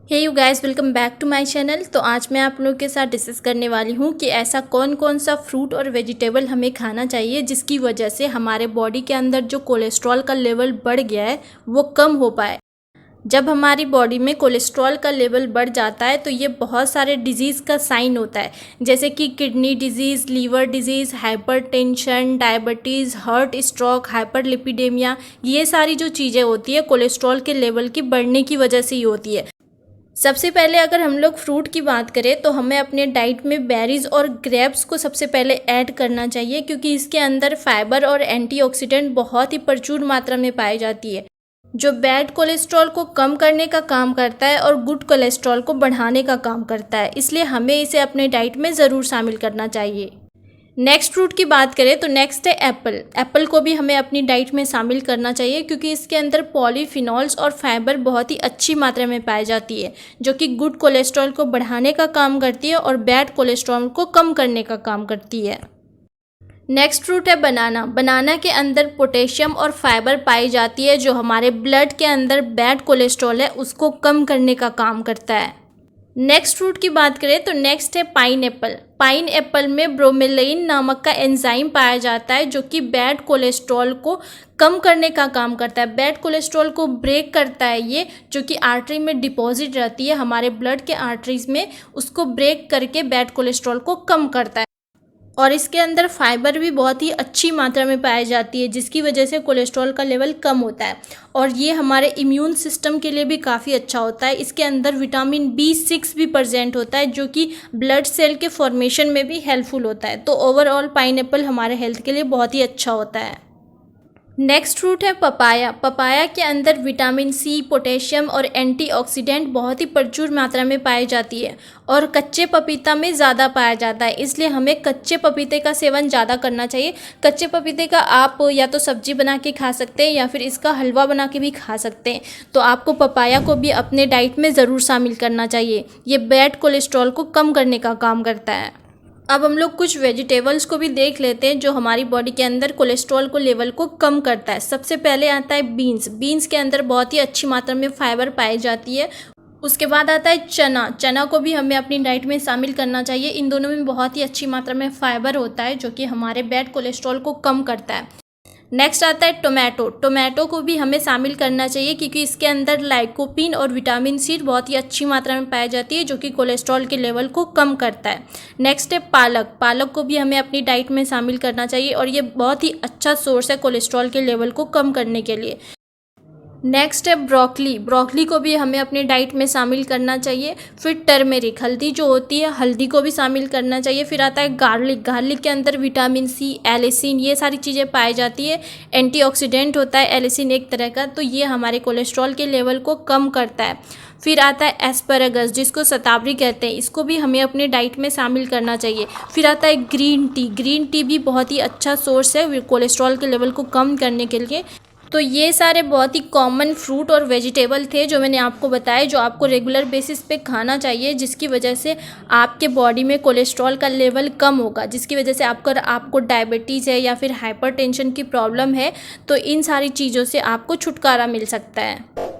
Hey you guys, welcome back to my channel. तो आज मैं आप लोगों के साथ डिस्कस करने वाली हूँ कि ऐसा कौन कौन सा फ्रूट और वेजिटेबल हमें खाना चाहिए जिसकी वजह से हमारे बॉडी के अंदर जो कोलेस्ट्रॉल का लेवल बढ़ गया है वो कम हो पाए। जब हमारी बॉडी में कोलेस्ट्रॉल का लेवल बढ़ जाता है तो ये बहुत सारे डिजीज़ का साइन होता है, जैसे कि kidney disease, liver disease, hypertension, diabetes, heart stroke, hyperlipidaemia. ये सारी जो चीज़ें होती है कोलेस्ट्रॉल के लेवल की बढ़ने की वजह से ही होती है। सबसे पहले अगर हम लोग फ्रूट की बात करें तो हमें अपने डाइट में बेरीज और ग्रेप्स को सबसे पहले ऐड करना चाहिए, क्योंकि इसके अंदर फाइबर और एंटीऑक्सीडेंट बहुत ही प्रचुर मात्रा में पाई जाती है, जो बैड कोलेस्ट्रॉल को कम करने का काम करता है और गुड कोलेस्ट्रॉल को बढ़ाने का काम करता है। इसलिए हमें इसे अपने डाइट में ज़रूर शामिल करना चाहिए। नेक्स्ट फ्रूट की बात करें तो नेक्स्ट है एप्पल। एप्पल को भी हमें अपनी डाइट में शामिल करना चाहिए, क्योंकि इसके अंदर पॉलीफिनॉल्स और फाइबर बहुत ही अच्छी मात्रा में पाई जाती है, जो कि गुड कोलेस्ट्रॉल को बढ़ाने का काम करती है और बैड कोलेस्ट्रॉल को कम करने का काम करती है। नेक्स्ट फ्रूट है बनाना। बनाना के अंदर पोटेशियम और फाइबर पाई जाती है, जो हमारे ब्लड के अंदर बैड कोलेस्ट्रॉल है उसको कम करने का काम करता है। नेक्स्ट फ्रूट की बात करें तो नेक्स्ट है पाइन एप्पल। पाइन एप्पल में ब्रोमेलाइन नामक का एंजाइम पाया जाता है, जो कि बैड कोलेस्ट्रॉल को कम करने का काम करता है। बैड कोलेस्ट्रॉल को ब्रेक करता है ये, जो कि आर्टरी में डिपॉजिट रहती है हमारे ब्लड के आर्टरीज में, उसको ब्रेक करके बैड कोलेस्ट्रॉल को कम करता है। और इसके अंदर फाइबर भी बहुत ही अच्छी मात्रा में पाई जाती है, जिसकी वजह से कोलेस्ट्रॉल का लेवल कम होता है और ये हमारे इम्यून सिस्टम के लिए भी काफ़ी अच्छा होता है। इसके अंदर विटामिन B6 भी प्रेजेंट होता है, जो कि ब्लड सेल के फॉर्मेशन में भी हेल्पफुल होता है। तो ओवरऑल पाइनएप्पल हमारे हेल्थ के लिए बहुत ही अच्छा होता है। नेक्स्ट फ्रूट है पपाया। पपाया के अंदर विटामिन C, पोटेशियम और एंटीऑक्सीडेंट बहुत ही प्रचुर मात्रा में पाई जाती है और कच्चे पपीता में ज़्यादा पाया जाता है, इसलिए हमें कच्चे पपीते का सेवन ज़्यादा करना चाहिए। कच्चे पपीते का आप या तो सब्जी बना के खा सकते हैं या फिर इसका हलवा बना के भी खा सकते हैं। तो आपको पपाया को भी अपने डाइट में ज़रूर शामिल करना चाहिए, ये बैड कोलेस्ट्रॉल को कम करने का काम करता है। अब हम लोग कुछ वेजिटेबल्स को भी देख लेते हैं जो हमारी बॉडी के अंदर कोलेस्ट्रॉल को लेवल को कम करता है। सबसे पहले आता है बीन्स। बीन्स के अंदर बहुत ही अच्छी मात्रा में फाइबर पाई जाती है। उसके बाद आता है चना। चना को भी हमें अपनी डाइट में शामिल करना चाहिए। इन दोनों में बहुत ही अच्छी मात्रा में फाइबर होता है, जो कि हमारे बैड कोलेस्ट्रॉल को कम करता है। नेक्स्ट आता है टोमेटो। टोमेटो को भी हमें शामिल करना चाहिए, क्योंकि इसके अंदर लाइकोपीन और विटामिन C बहुत ही अच्छी मात्रा में पाई जाती है, जो कि कोलेस्ट्रॉल के लेवल को कम करता है। नेक्स्ट है पालक। पालक को भी हमें अपनी डाइट में शामिल करना चाहिए और ये बहुत ही अच्छा सोर्स है कोलेस्ट्रॉल के लेवल को कम करने के लिए। नेक्स्ट है ब्रोकली। ब्रोकली को भी हमें अपनी डाइट में शामिल करना चाहिए। फिर टर्मेरिक, हल्दी जो होती है, हल्दी को भी शामिल करना चाहिए। फिर आता है गार्लिक। गार्लिक के अंदर विटामिन C, एलिसिन, ये सारी चीज़ें पाई जाती है। एंटीऑक्सीडेंट होता है एलिसिन एक तरह का, तो ये हमारे कोलेस्ट्रॉल के लेवल को कम करता है। फिर आता है एस्पैरागस, जिसको शतावरी कहते हैं, इसको भी हमें अपने डाइट में शामिल करना चाहिए। फिर आता है ग्रीन टी। ग्रीन टी भी बहुत ही अच्छा सोर्स है कोलेस्ट्रॉल के लेवल को कम करने के लिए। तो ये सारे बहुत ही कॉमन फ्रूट और वेजिटेबल थे जो मैंने आपको बताए, जो आपको रेगुलर बेसिस पे खाना चाहिए, जिसकी वजह से आपके बॉडी में कोलेस्ट्रॉल का लेवल कम होगा, जिसकी वजह से आपको डायबिटीज़ है या फिर हाइपरटेंशन की प्रॉब्लम है, तो इन सारी चीज़ों से आपको छुटकारा मिल सकता है।